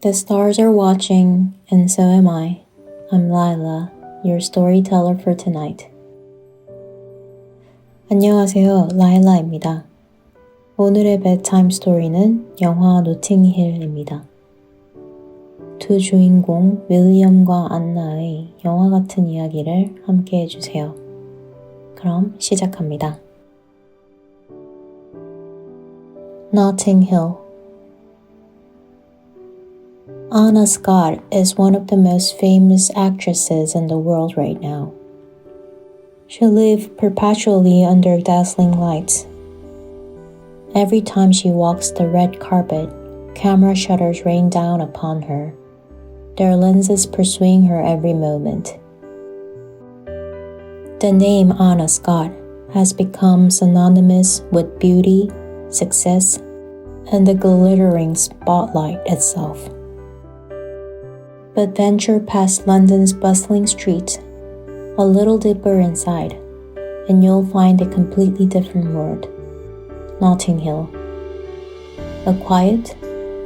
The stars are watching, and so am I. I'm Lyla, your storyteller for tonight. 안녕하세요, 라일라입니다. 오늘의 Bedtime Story는 영화 노팅힐입니다. 두 주인공 윌리엄과 안나의 영화 같은 이야기를 함께 해주세요. 그럼 시작합니다. Notting Hill. Anna Scott is one of the most famous actresses in the world right now. She lives perpetually under dazzling lights. Every time she walks the red carpet, camera shutters rain down upon her, their lenses pursuing her every moment. The name Anna Scott has become synonymous with beauty, success, and the glittering spotlight itself. But venture past London's bustling streets, a little deeper inside, and you'll find a completely different world. Notting Hill. A quiet,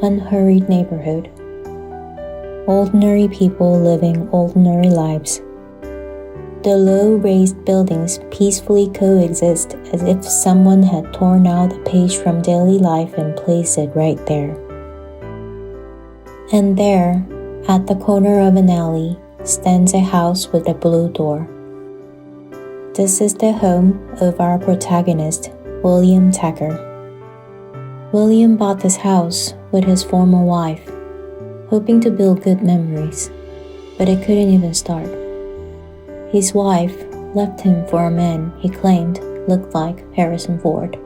unhurried neighborhood. Ordinary people living ordinary lives. The low-raised buildings peacefully coexist as if someone had torn out a page from daily life and placed it right there. And there, at the corner of an alley, stands a house with a blue door. This is the home of our protagonist, William Taggart. William bought this house with his former wife, hoping to build good memories, but it couldn't even start. His wife left him for a man he claimed looked like Harrison Ford.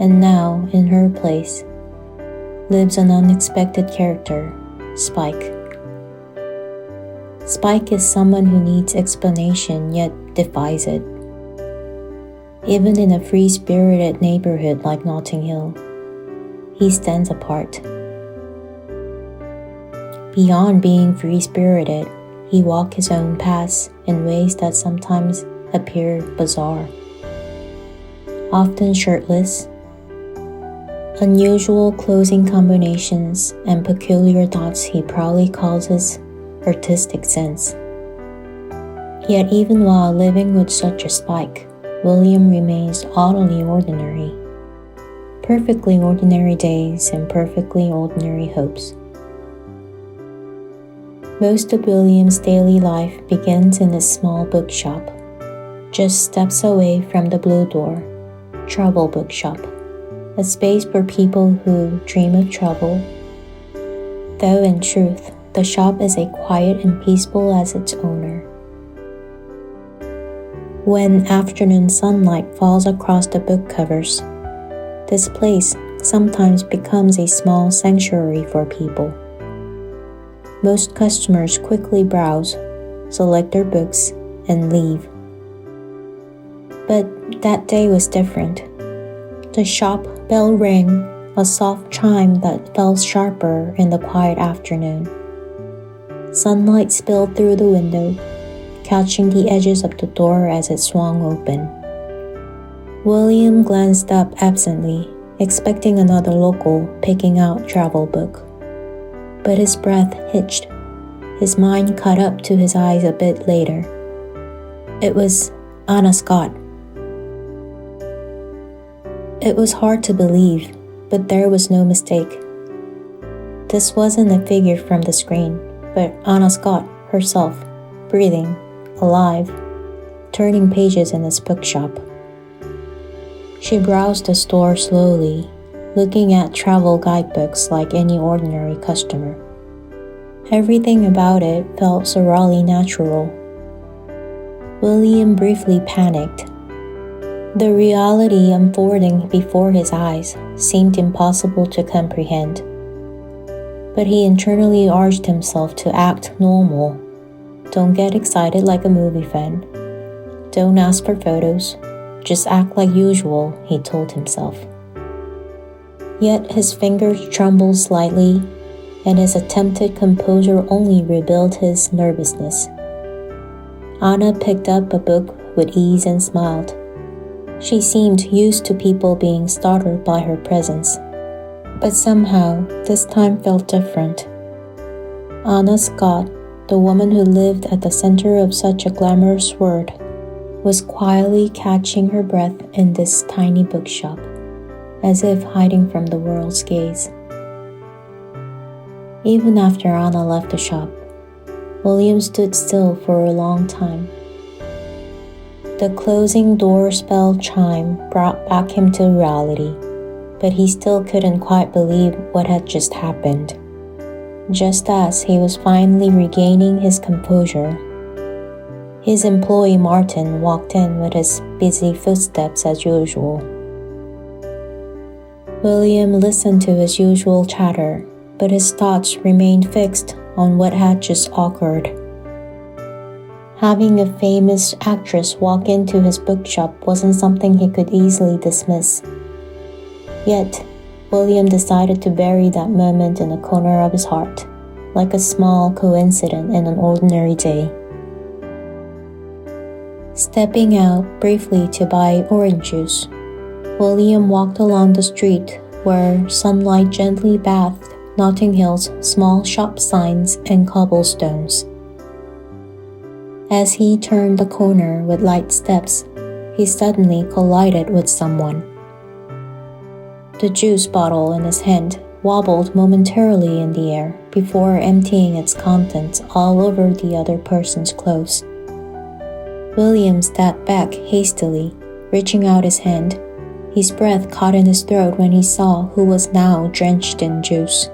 And now, in her place, lives an unexpected character, Spike. Spike is someone who needs explanation yet defies it. Even in a free-spirited neighborhood like Notting Hill, he stands apart. Beyond being free-spirited, he walks his own paths in ways that sometimes appear bizarre. Often shirtless, unusual clothing combinations, and peculiar thoughts he proudly calls his artistic sense. Yet even while living with such a Spike, William remains utterly ordinary. Perfectly ordinary days and perfectly ordinary hopes. Most of William's daily life begins in a small bookshop, just steps away from the Blue Door, travel bookshop, a space for people who dream of travel. Though in truth, the shop is as quiet and peaceful as its owner. When afternoon sunlight falls across the book covers, this place sometimes becomes a small sanctuary for people. Most customers quickly browse, select their books, and leave. But that day was different. The shop bell rang, a soft chime that fell sharper in the quiet afternoon. Sunlight spilled through the window, catching the edges of the door as it swung open. William glanced up absently, expecting another local picking out travel book. But his breath hitched. His mind caught up to his eyes a bit later. It was Anna Scott. It was hard to believe, but there was no mistake. This wasn't a figure from the screen, but Anna Scott herself, breathing, alive, turning pages in his bookshop. She browsed the store slowly, looking at travel guidebooks like any ordinary customer. Everything about it felt surreally natural. William briefly panicked. The reality unfolding before his eyes seemed impossible to comprehend. But he internally urged himself to act normal. Don't get excited like a movie fan. Don't ask for photos. Just act like usual, he told himself. Yet his fingers trembled slightly, and his attempted composure only revealed his nervousness. Anna picked up a book with ease and smiled. She seemed used to people being startled by her presence. But somehow, this time felt different. Anna Scott, the woman who lived at the center of such a glamorous world, was quietly catching her breath in this tiny bookshop, as if hiding from the world's gaze. Even after Anna left the shop, William stood still for a long time. The closing doorbell chime brought back him to reality, but he still couldn't quite believe what had just happened. Just as he was finally regaining his composure, his employee Martin walked in with his busy footsteps as usual. William listened to his usual chatter, but his thoughts remained fixed on what had just occurred. Having a famous actress walk into his bookshop wasn't something he could easily dismiss. Yet, William decided to bury that moment in a corner of his heart, like a small coincidence in an ordinary day. Stepping out briefly to buy orange juice, William walked along the street where sunlight gently bathed Notting Hill's small shop signs and cobblestones. As he turned the corner with light steps, he suddenly collided with someone. The juice bottle in his hand wobbled momentarily in the air before emptying its contents all over the other person's clothes. William stepped back hastily, reaching out his hand. His breath caught in his throat when he saw who was now drenched in juice.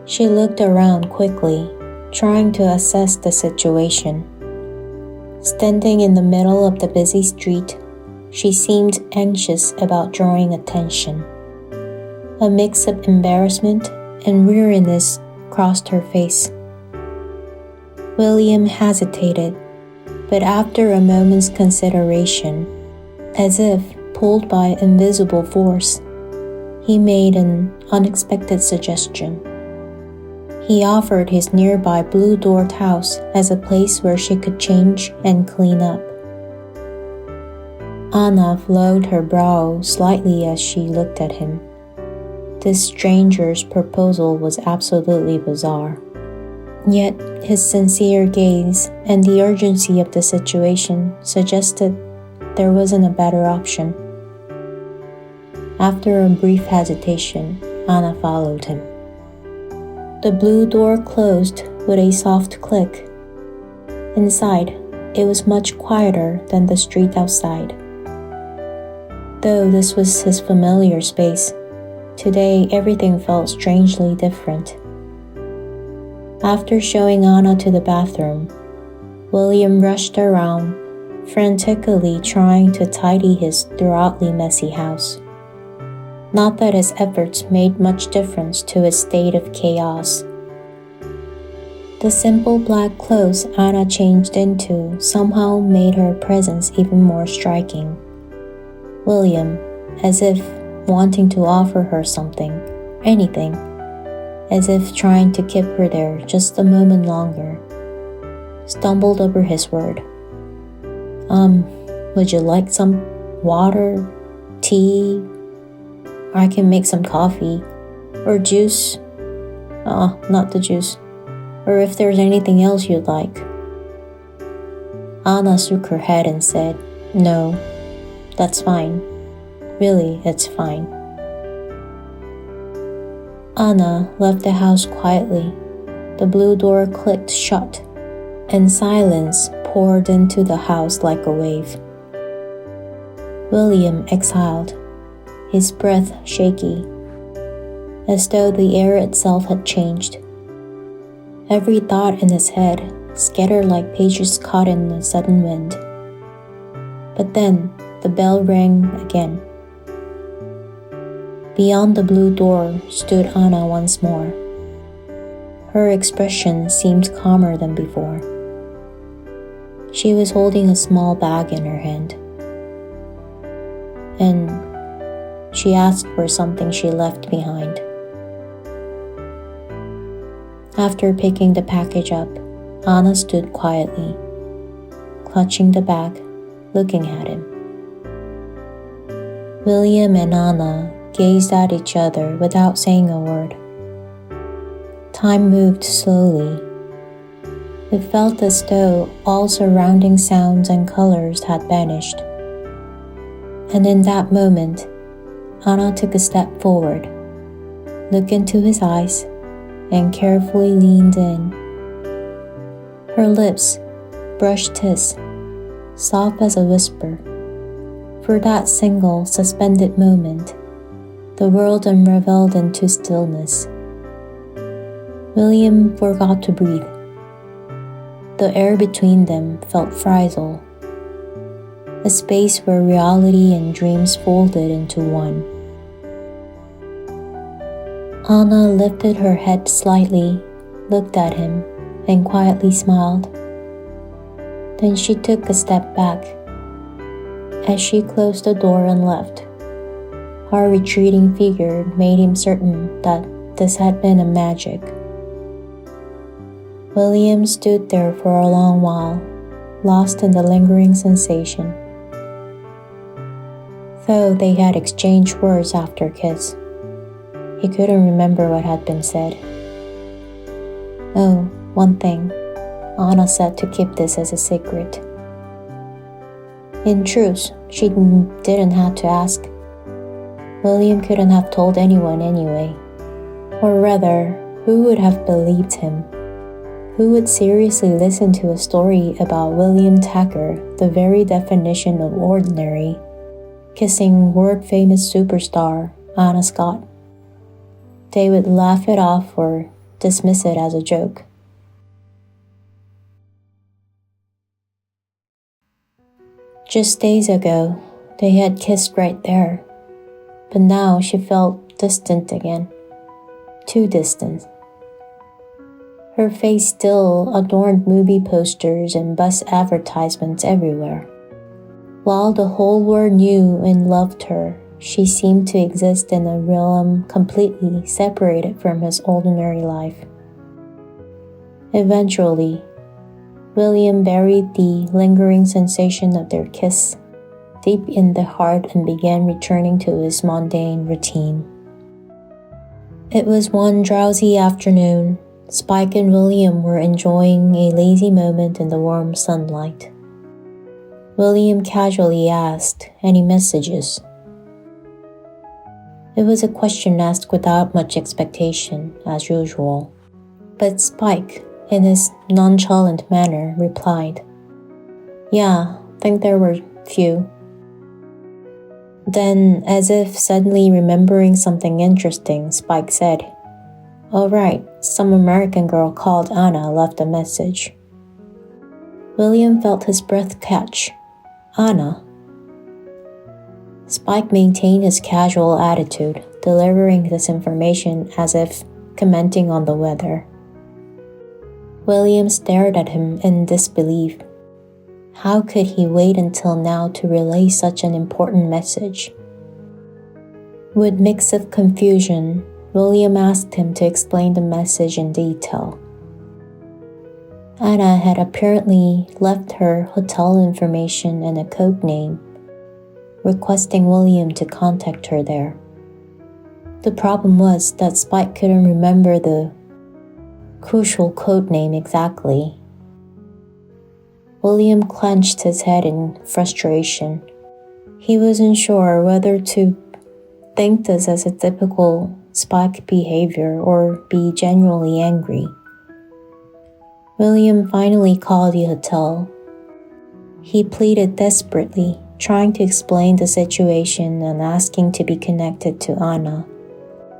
She looked around quickly, trying to assess the situation. Standing in the middle of the busy street, she seemed anxious about drawing attention. A mix of embarrassment and weariness crossed her face. William hesitated, but after a moment's consideration, as if pulled by invisible force, he made an unexpected suggestion. He offered his nearby blue-doored house as a place where she could change and clean up. Anna lowered her brow slightly as she looked at him. This stranger's proposal was absolutely bizarre. Yet his sincere gaze and the urgency of the situation suggested there wasn't a better option. After a brief hesitation, Anna followed him. The blue door closed with a soft click. Inside, it was much quieter than the street outside. Though this was his familiar space, today everything felt strangely different. After showing Anna to the bathroom, William rushed around, frantically trying to tidy his thoroughly messy house. Not that his efforts made much difference to his state of chaos. The simple black clothes Anna changed into somehow made her presence even more striking. William, as if wanting to offer her something, anything, as if trying to keep her there just a moment longer, stumbled over his word. Would you like some water, tea? Or I can make some coffee, or juice? Not the juice. Or if there's anything else you'd like. Anna shook her head and said, "No, that's fine. Really, it's fine." Anna left the house quietly. The blue door clicked shut, and silence poured into the house like a wave. William exhaled, his breath shaky, as though the air itself had changed. Every thought in his head scattered like pages caught in a sudden wind. But then the bell rang again. Beyond the blue door stood Anna once more. Her expression seemed calmer than before. She was holding a small bag in her hand, and she asked for something she left behind. After picking the package up, Anna stood quietly, clutching the bag, looking at him. William and Anna gazed at each other without saying a word. Time moved slowly. It felt as though all surrounding sounds and colors had vanished. And in that moment, Anna took a step forward, looked into his eyes, and carefully leaned in. Her lips brushed his, soft as a whisper. For that single, suspended moment, the world unraveled into stillness. William forgot to breathe. The air between them felt fragile, a space where reality and dreams folded into one. Anna lifted her head slightly, looked at him, and quietly smiled. Then she took a step back. As she closed the door and left, her retreating figure made him certain that this had been a magic. William stood there for a long while, lost in the lingering sensation. Though they had exchanged words after kiss, he couldn't remember what had been said. Oh, one thing, Anna said to keep this as a secret. In truth, she didn't have to ask. William couldn't have told anyone anyway. Or rather, who would have believed him? Who would seriously listen to a story about William Tacker, the very definition of ordinary, kissing world-famous superstar Anna Scott? They would laugh it off or dismiss it as a joke. Just days ago, they had kissed right there, but now she felt distant again, too distant. Her face still adorned movie posters and bus advertisements everywhere. While the whole world knew and loved her, she seemed to exist in a realm completely separated from his ordinary life. Eventually, William buried the lingering sensation of their kiss deep in the heart and began returning to his mundane routine. It was one drowsy afternoon. Spike and William were enjoying a lazy moment in the warm sunlight. William casually asked, "Any messages?" It was a question asked without much expectation, as usual. But Spike, in his nonchalant manner, replied, "Yeah, think there were few." Then, as if suddenly remembering something interesting, Spike said, "All right, some American girl called Anna left a message." William felt his breath catch. Anna. Spike maintained his casual attitude, delivering this information as if commenting on the weather. William stared at him in disbelief. How could he wait until now to relay such an important message? With a mix of confusion, William asked him to explain the message in detail. Anna had apparently left her hotel information and a code name, requesting William to contact her there. The problem was that Spike couldn't remember the crucial code name exactly. William clenched his head in frustration. He wasn't sure whether to think this as a typical Spike behavior or be genuinely angry. William finally called the hotel. He pleaded desperately, trying to explain the situation and asking to be connected to Anna.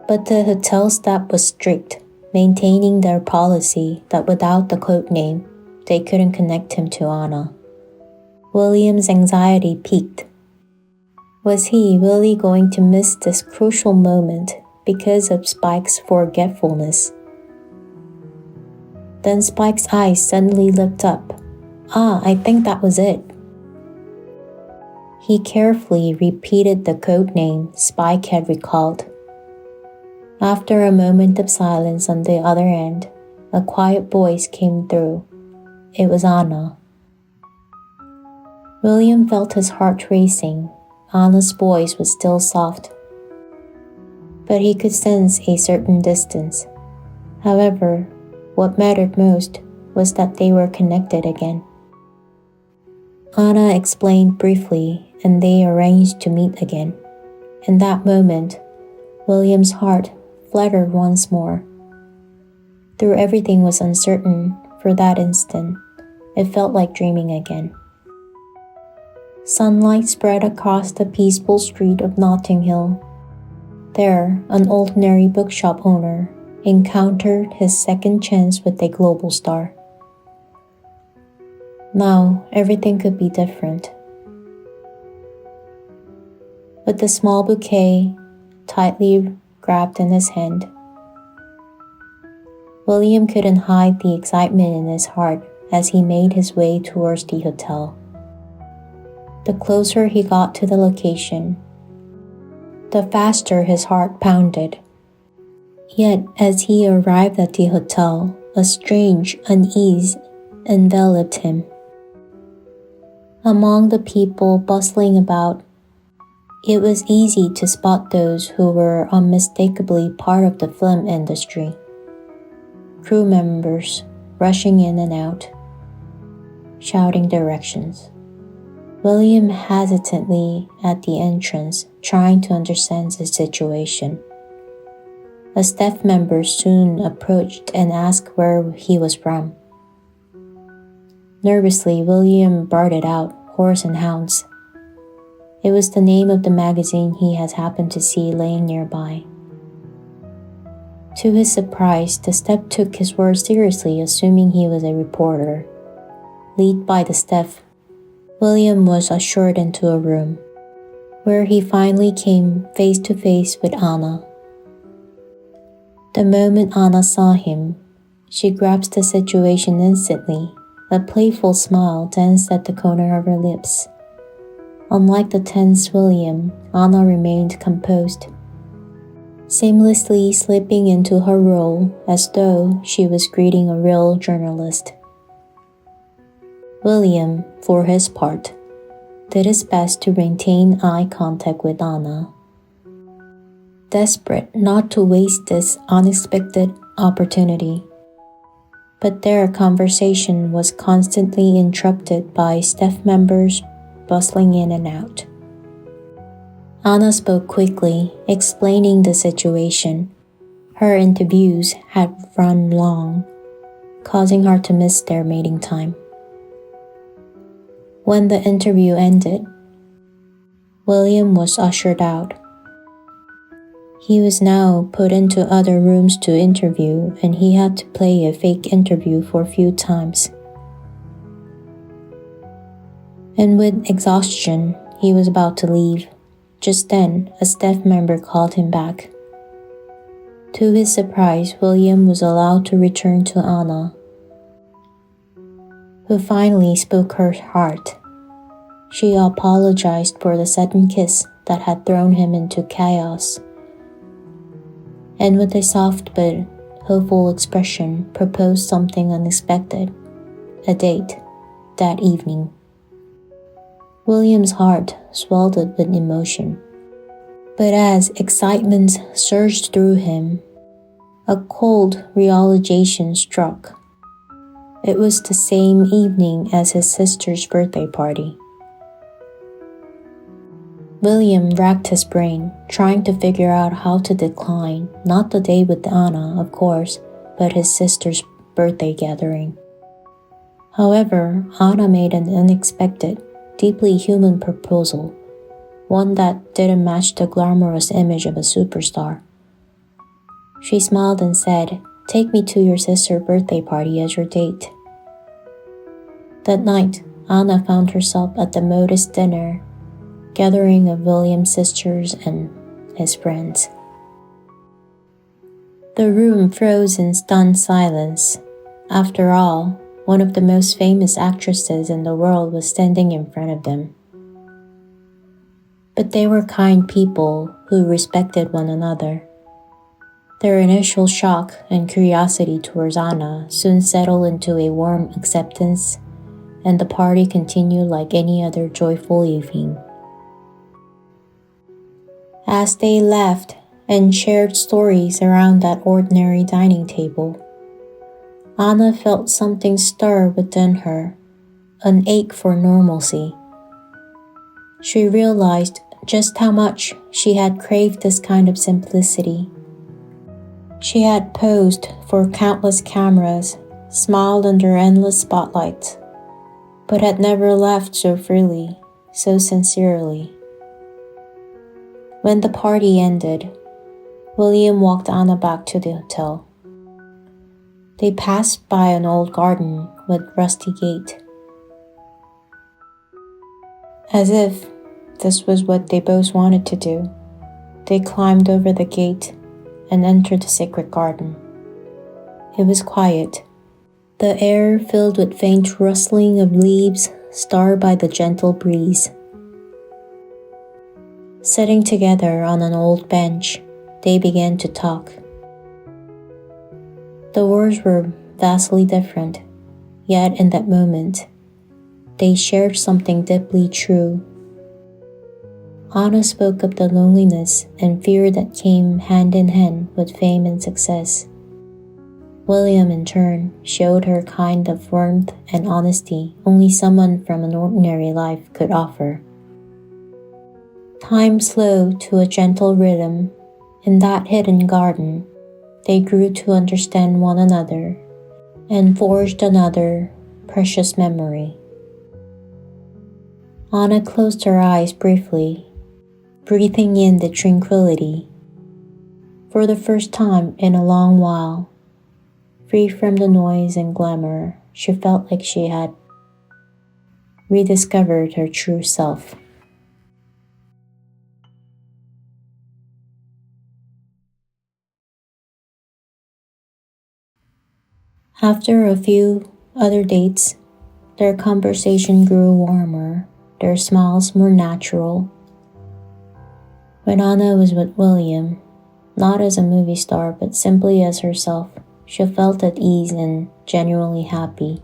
But the hotel staff was strict, maintaining their policy that without the code name, they couldn't connect him to Anna. William's anxiety peaked. Was he really going to miss this crucial moment because of Spike's forgetfulness? Then Spike's eyes suddenly lit up. I think that was it. He carefully repeated the code name Spike had recalled. After a moment of silence on the other end, a quiet voice came through. It was Anna. William felt his heart racing. Anna's voice was still soft. but he could sense a certain distance. However, what mattered most was that they were connected again. Anna explained briefly, and they arranged to meet again. In that moment, William's heart fluttered once more. Though everything was uncertain for that instant, it felt like dreaming again. Sunlight spread across the peaceful street of Notting Hill. There, an ordinary bookshop owner encountered his second chance with a global star. Now, everything could be different. With the small bouquet tightly grabbed in his hand, William couldn't hide the excitement in his heart as he made his way towards the hotel. The closer he got to the location, the faster his heart pounded. Yet, as he arrived at the hotel, a strange unease enveloped him. Among the people bustling about, it was easy to spot those who were unmistakably part of the film industry. Crew members rushing in and out, shouting directions. William hesitantly at the entrance, trying to understand the situation. A staff member soon approached and asked where he was from. Nervously, William blurted out, "Horse and Hounds." It was the name of the magazine he had happened to see laying nearby. To his surprise, the staff took his words seriously, assuming he was a reporter. Led by the staff, William was ushered into a room, where he finally came face to face with Anna. The moment Anna saw him, she grasped the situation instantly. A playful smile danced at the corner of her lips. Unlike the tense William, Anna remained composed, seamlessly slipping into her role as though she was greeting a real journalist. William, for his part, did his best to maintain eye contact with Anna, desperate not to waste this unexpected opportunity. But their conversation was constantly interrupted by staff members bustling in and out. Anna spoke quickly, explaining the situation. Her interviews had run long, causing her to miss their meeting time. When the interview ended, William was ushered out. He was now put into other rooms to interview, and he had to play a fake interview for a few times. And with exhaustion, he was about to leave. Just then, a staff member called him back. To his surprise, William was allowed to return to Anna, who finally spoke her heart. She apologized for the sudden kiss that had thrown him into chaos, and with a soft but hopeful expression proposed something unexpected, a date that evening. William's heart swelled with emotion, but as excitement surged through him, a cold realization struck. It was the same evening as his sister's birthday party. William racked his brain, trying to figure out how to decline, not the date with Anna, of course, but his sister's birthday gathering. However, Anna made an unexpected, deeply human proposal, one that didn't match the glamorous image of a superstar. She smiled and said, "Take me to your sister's birthday party as your date." That night, Anna found herself at the modest dinner gathering of William's sisters and his friends. The room froze in stunned silence. After all, one of the most famous actresses in the world was standing in front of them. But they were kind people who respected one another. Their initial shock and curiosity towards Anna soon settled into a warm acceptance, and the party continued like any other joyful evening. As they left, and shared stories around that ordinary dining table. Anna felt something stir within her, an ache for normalcy. She realized just how much she had craved this kind of simplicity. She had posed for countless cameras, smiled under endless spotlights, but had never laughed so freely, so sincerely. When the party ended, William walked Anna back to the hotel. They passed by an old garden with rusty gate. As if this was what they both wanted to do, they climbed over the gate and entered the sacred garden. It was quiet, the air filled with faint rustling of leaves stirred by the gentle breeze. Sitting together on an old bench, they began to talk. The words were vastly different, yet in that moment, they shared something deeply true. Anna spoke of the loneliness and fear that came hand in hand with fame and success. William, in turn, showed her kind of warmth and honesty only someone from an ordinary life could offer. Time slowed to a gentle rhythm. In that hidden garden, they grew to understand one another and forged another precious memory. Anna closed her eyes briefly, breathing in the tranquility. For the first time in a long while, free from the noise and glamour, she felt like she had rediscovered her true self. After a few other dates, their conversation grew warmer, their smiles more natural. When Anna was with William, not as a movie star but simply as herself, she felt at ease and genuinely happy.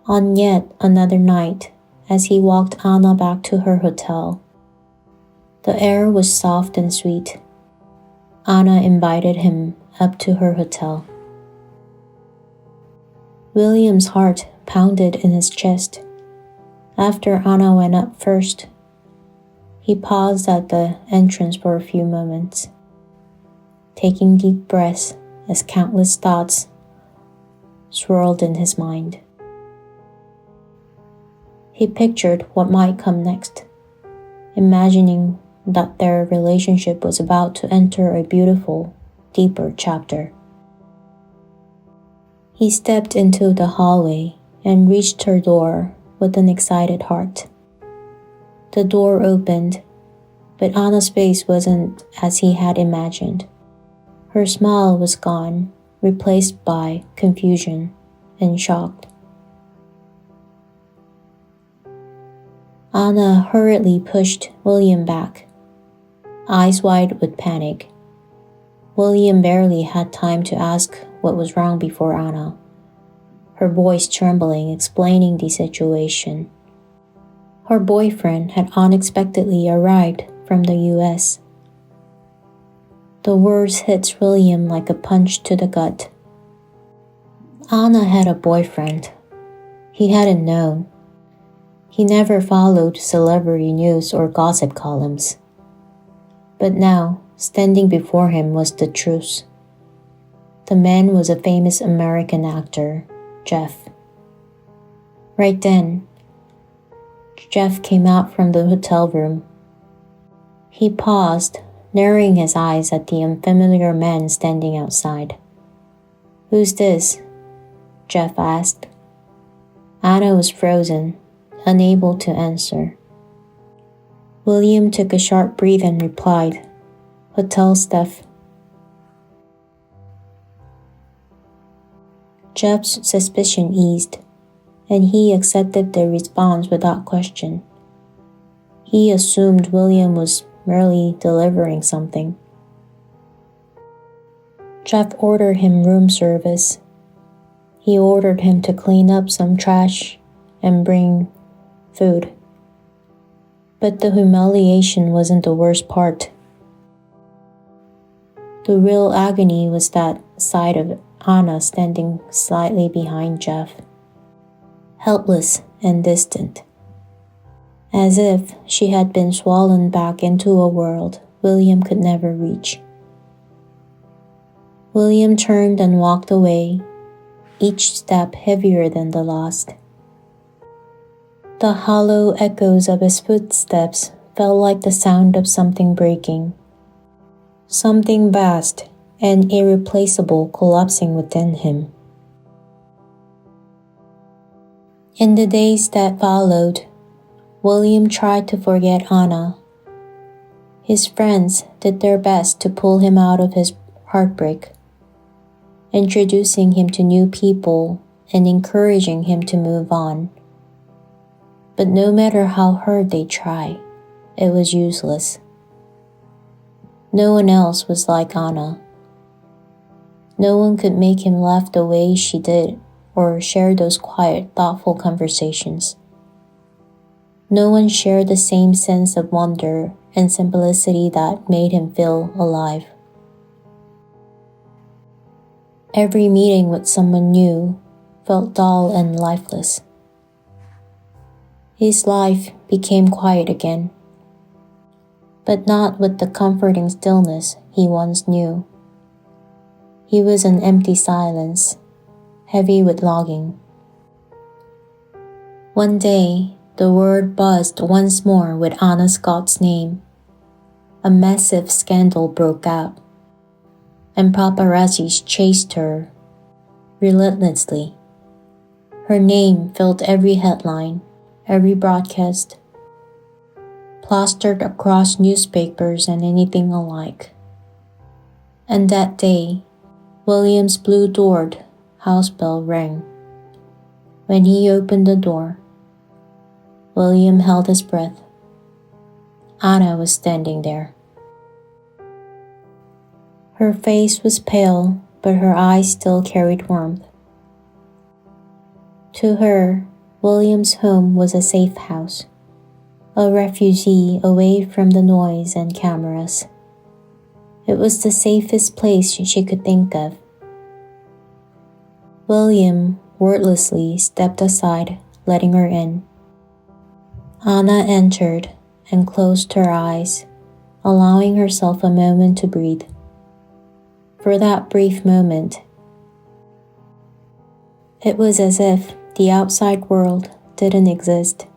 On yet another night, as he walked Anna back to her hotel, the air was soft and sweet. Anna invited him up to her hotel. William's heart pounded in his chest. After Anna went up first, he paused at the entrance for a few moments, taking deep breaths as countless thoughts swirled in his mind. He pictured what might come next, imagining that their relationship was about to enter a beautiful, deeper chapter. He stepped into the hallway and reached her door with an excited heart. The door opened, but Anna's face wasn't as he had imagined. Her smile was gone, replaced by confusion and shock. Anna hurriedly pushed William back, eyes wide with panic. William barely had time to ask what was wrong before Anna, her voice trembling, explaining the situation. Her boyfriend had unexpectedly arrived from the US. The words hit William like a punch to the gut. Anna had a boyfriend. He hadn't known. He never followed celebrity news or gossip columns. But now, standing before him was the truth. The man was a famous American actor, Jeff. Right then, Jeff came out from the hotel room. He paused, narrowing his eyes at the unfamiliar man standing outside. "Who's this?" Jeff asked. Anna was frozen, unable to answer. William took a sharp breath and replied, "Hotel staff." Jeff's suspicion eased, and he accepted the response without question. He assumed William was merely delivering something. Jeff ordered him room service. He ordered him to clean up some trash and bring food. But the humiliation wasn't the worst part. The real agony was that sight of Anna standing slightly behind Jeff, helpless and distant, as if she had been swollen back into a world William could never reach. William turned and walked away, each step heavier than the last. The hollow echoes of his footsteps felt like the sound of something breaking, something vast and irreplaceable collapsing within him. In the days that followed, William tried to forget Anna. His friends did their best to pull him out of his heartbreak, introducing him to new people and encouraging him to move on. But no matter how hard they tried, it was useless. No one else was like Anna. No one could make him laugh the way she did or share those quiet, thoughtful conversations. No one shared the same sense of wonder and simplicity that made him feel alive. Every meeting with someone new felt dull and lifeless. His life became quiet again, but not with the comforting stillness he once knew. He was an empty silence, heavy with longing. One day, the word buzzed once more with Anna Scott's name. A massive scandal broke out, and paparazzis chased her relentlessly. Her name filled every headline, every broadcast, plastered across newspapers and anything alike. And that day, William's blue-doored house bell rang. When he opened the door, William held his breath. Anna was standing there. Her face was pale, but her eyes still carried warmth. To her, William's home was a safe house, a refugee away from the noise and cameras. It was the safest place she could think of. William wordlessly stepped aside, letting her in. Anna entered and closed her eyes, allowing herself a moment to breathe. For that brief moment, it was as if the outside world didn't exist.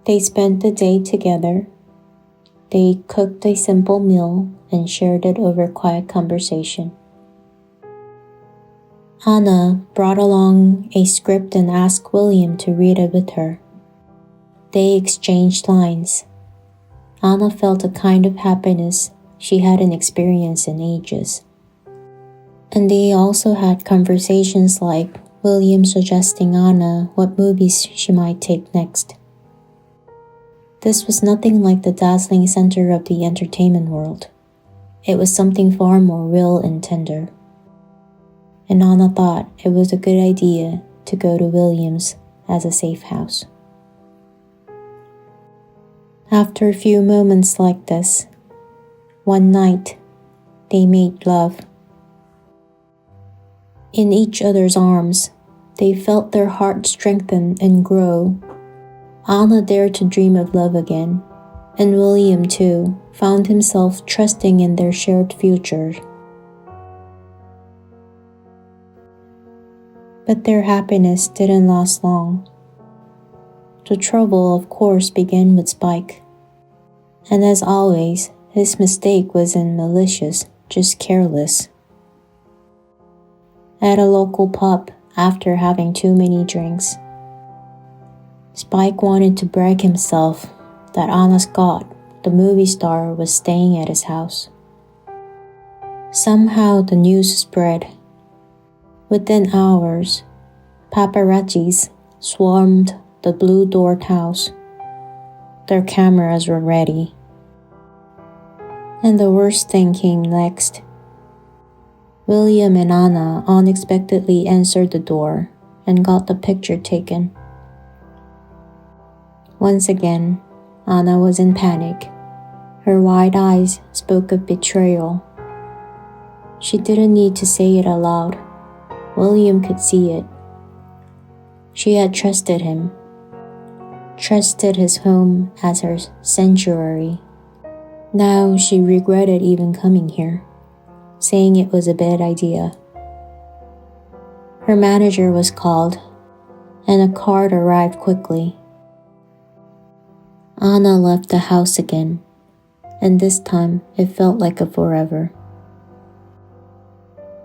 They spent the day together. They cooked a simple meal and shared it over quiet conversation. Anna brought along a script and asked William to read it with her. They exchanged lines. Anna felt a kind of happiness she hadn't experienced in ages. And they also had conversations like William suggesting Anna what movies she might take next. This was nothing like the dazzling center of the entertainment world. It was something far more real and tender. And Anna thought it was a good idea to go to William's as a safe house. After a few moments like this, one night, they made love. In each other's arms, they felt their hearts strengthen and grow. Anna dared to dream of love again, and William, too, found himself trusting in their shared future. But their happiness didn't last long. The trouble, of course, began with Spike. And as always, his mistake wasn't malicious, just careless. At a local pub, after having too many drinks, Spike wanted to brag himself that Anna Scott, the movie star, was staying at his house. Somehow the news spread. Within hours, paparazzis swarmed the blue-doored house. Their cameras were ready. And the worst thing came next. William and Anna unexpectedly answered the door and got the picture taken. Once again, Anna was in panic. Her wide eyes spoke of betrayal. She didn't need to say it aloud. William could see it. She had trusted him, trusted his home as her sanctuary. Now she regretted even coming here, saying it was a bad idea. Her manager was called, and a card arrived quickly. Anna left the house again, and this time it felt like a forever.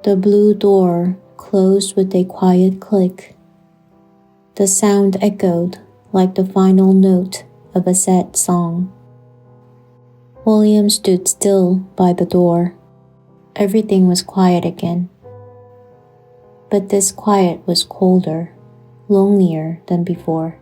The blue door closed with a quiet click. The sound echoed like the final note of a sad song. William stood still by the door. Everything was quiet again. But this quiet was colder, lonelier than before.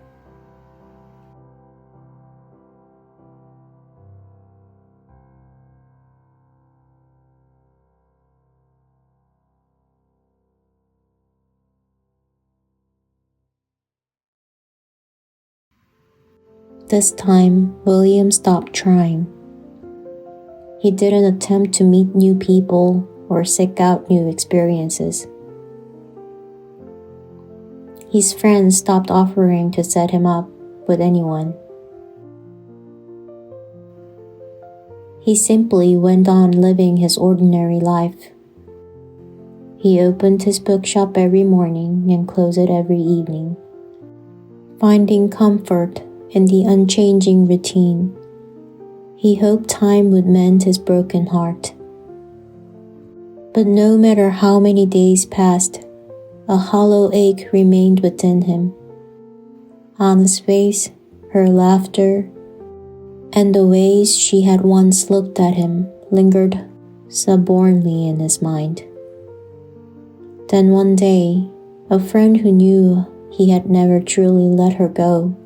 This time, William stopped trying. He didn't attempt to meet new people or seek out new experiences. His friends stopped offering to set him up with anyone. He simply went on living his ordinary life. He opened his bookshop every morning and closed it every evening, finding comfort in the unchanging routine. He hoped time would mend his broken heart. But no matter how many days passed, a hollow ache remained within him. Anna's face, her laughter, and the ways she had once looked at him lingered stubbornly in his mind. Then one day, a friend who knew he had never truly let her go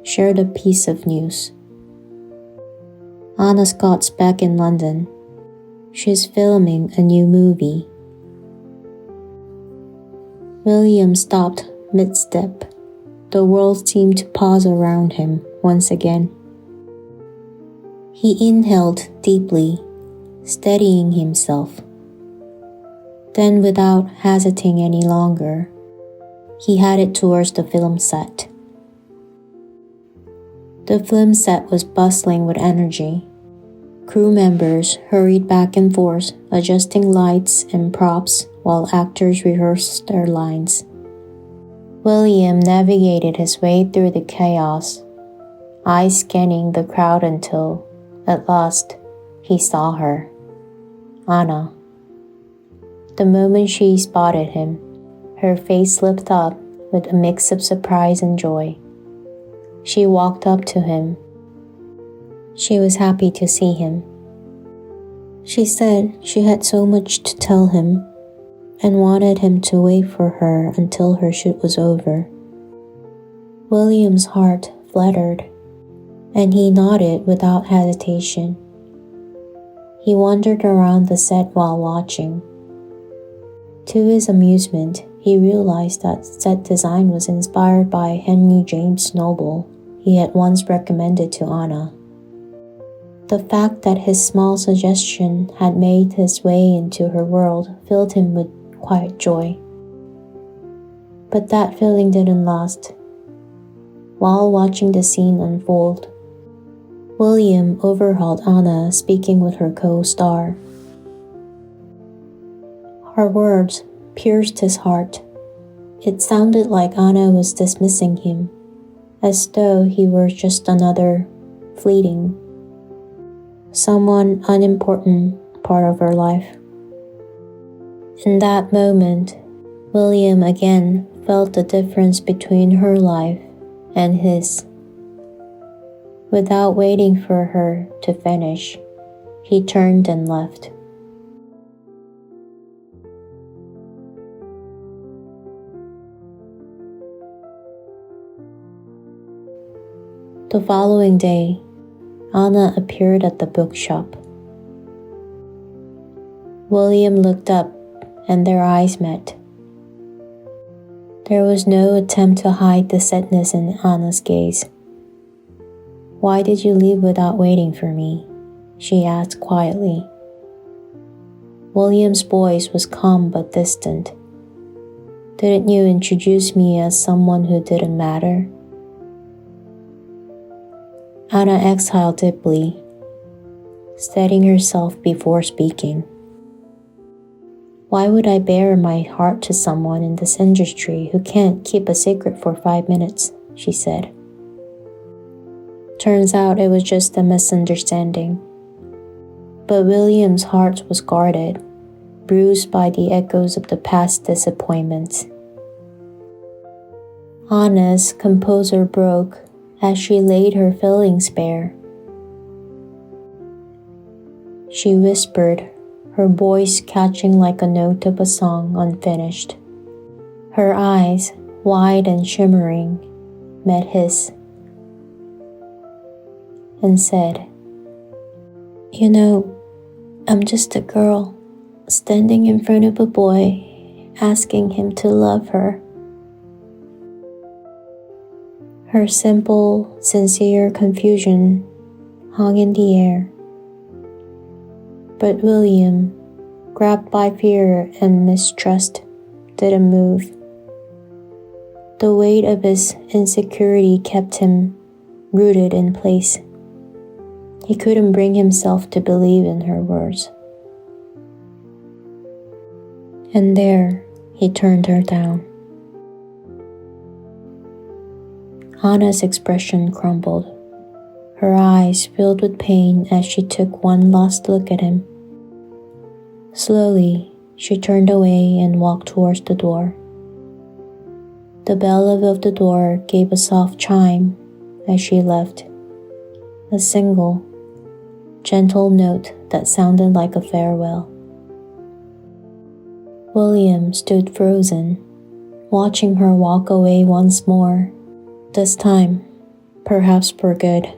shared a piece of news. Anna Scott's back in London. She's filming a new movie. William stopped mid-step. The world seemed to pause around him once again. He inhaled deeply, steadying himself. Then, without hesitating any longer, he headed towards the film set. The film set was bustling with energy. Crew members hurried back and forth, adjusting lights and props while actors rehearsed their lines. William navigated his way through the chaos, eyes scanning the crowd until, at last, he saw her. Anna. The moment she spotted him, her face lit up with a mix of surprise and joy. She walked up to him. She was happy to see him. She said she had so much to tell him and wanted him to wait for her until her shoot was over. William's heart fluttered, and he nodded without hesitation. He wandered around the set while watching. To his amusement, he realized that set design was inspired by Henry James Noble he had once recommended to Anna. The fact that his small suggestion had made his way into her world filled him with quiet joy. But that feeling didn't last. While watching the scene unfold, William overheard Anna speaking with her co-star. Her words pierced his heart. It sounded like Anna was dismissing him, as though he were just another fleeting, someone unimportant part of her life. In that moment, William again felt the difference between her life and his. Without waiting for her to finish, he turned and left. The following day, Anna appeared at the bookshop. William looked up and their eyes met. There was no attempt to hide the sadness in Anna's gaze. "Why did you leave without waiting for me?" she asked quietly. William's voice was calm but distant. Didn't you introduce me as someone who didn't matter? Anna exhaled deeply, steadying herself before speaking. Why would I bare my heart to someone in this industry who can't keep a secret for 5 minutes, she said. Turns out it was just a misunderstanding. But William's heart was guarded, bruised by the echoes of the past disappointments. Anna's composure broke as she laid her feelings bare. She whispered, her voice catching like a note of a song unfinished. Her eyes, wide and shimmering, met his and said, You know, I'm just a girl standing in front of a boy asking him to love her. Her simple, sincere confusion hung in the air. But William, grabbed by fear and mistrust, didn't move. The weight of his insecurity kept him rooted in place. He couldn't bring himself to believe in her words. And there, he turned her down. Anna's expression crumbled. Her eyes filled with pain as she took one last look at him. Slowly, she turned away and walked towards the door. The bell above the door gave a soft chime as she left, a single, gentle note that sounded like a farewell. William stood frozen, watching her walk away once more, this time, perhaps for good.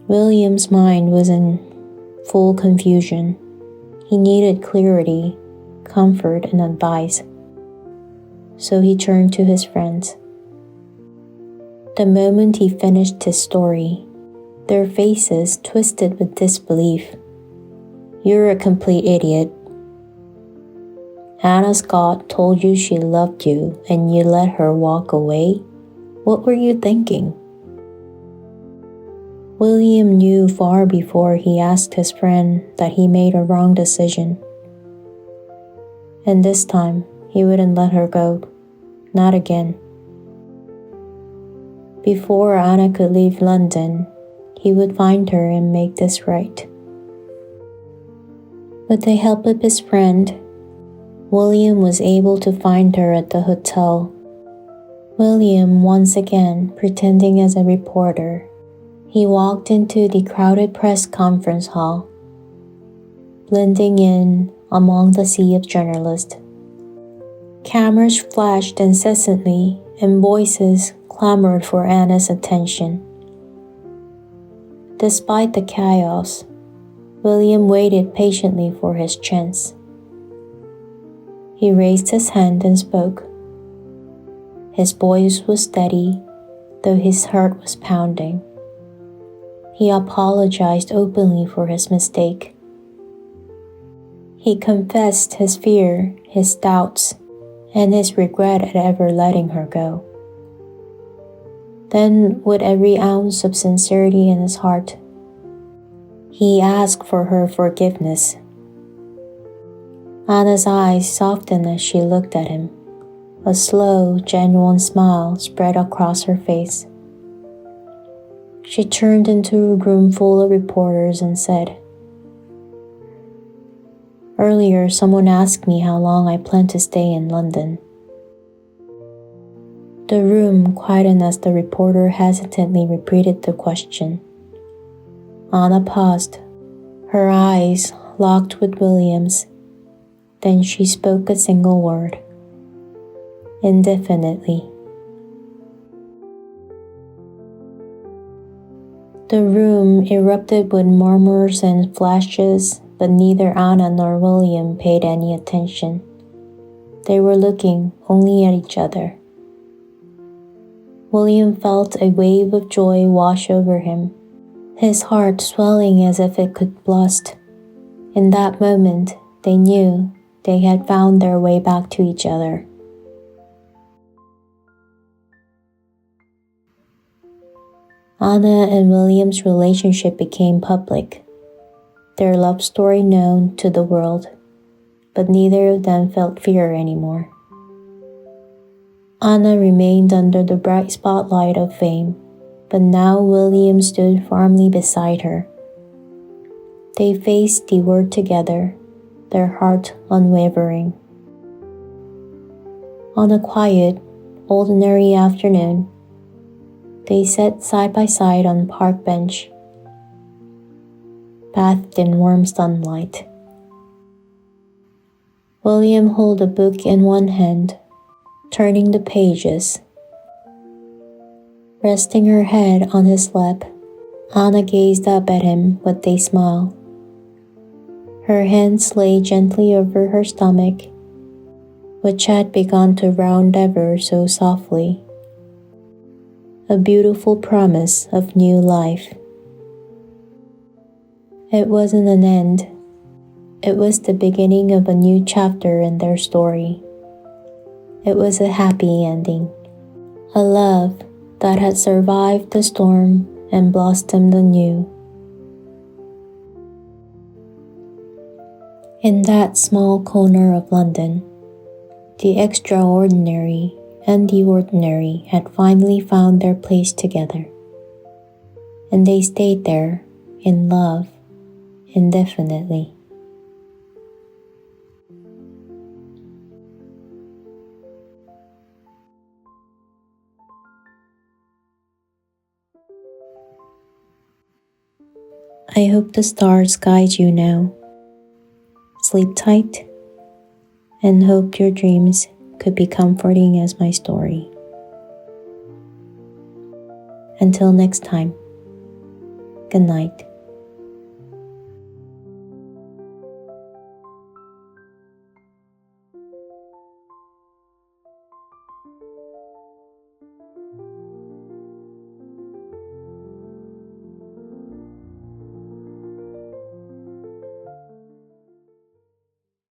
William's mind was in full confusion. He needed clarity, comfort, and advice. So he turned to his friends. The moment he finished his story, their faces twisted with disbelief. You're a complete idiot. Anna Scott told you she loved you and you let her walk away? What were you thinking? William knew far before he asked his friend that he made a wrong decision. And this time, he wouldn't let her go. Not again. Before Anna could leave London, he would find her and make this right. With the help of his friend, William was able to find her at the hotel. William once again pretending as a reporter. He walked into the crowded press conference hall, blending in among the sea of journalists. Cameras flashed incessantly and voices clamored for Anna's attention. Despite the chaos, William waited patiently for his chance. He raised his hand and spoke. His voice was steady, though his heart was pounding. He apologized openly for his mistake. He confessed his fear, his doubts, and his regret at ever letting her go. Then, with every ounce of sincerity in his heart, he asked for her forgiveness. Anna's eyes softened as she looked at him. A slow, genuine smile spread across her face. She turned into a room full of reporters and said, Earlier, someone asked me how long I plan to stay in London. The room quieted as the reporter hesitantly repeated the question. Anna paused, her eyes locked with William's. Then she spoke a single word. Indefinitely. The room erupted with murmurs and flashes, but neither Anna nor William paid any attention. They were looking only at each other. William felt a wave of joy wash over him, his heart swelling as if it could burst. In that moment, they knew they had found their way back to each other. Anna and William's relationship became public, their love story known to the world, but neither of them felt fear anymore. Anna remained under the bright spotlight of fame, but now William stood firmly beside her. They faced the world together, their heart unwavering. On a quiet, ordinary afternoon, they sat side by side on a park bench, bathed in warm sunlight. William held a book in one hand, turning the pages. Resting her head on his lap, Anna gazed up at him with a smile. Her hands lay gently over her stomach, which had begun to round ever so softly. A beautiful promise of new life. It wasn't an end. It was the beginning of a new chapter in their story. It was a happy ending, a love that had survived the storm and blossomed anew. In that small corner of London, the extraordinary and the ordinary had finally found their place together, and they stayed there in love indefinitely. I hope the stars guide you now. Sleep tight, and hope your dreams could be comforting as my story. Until next time, good night.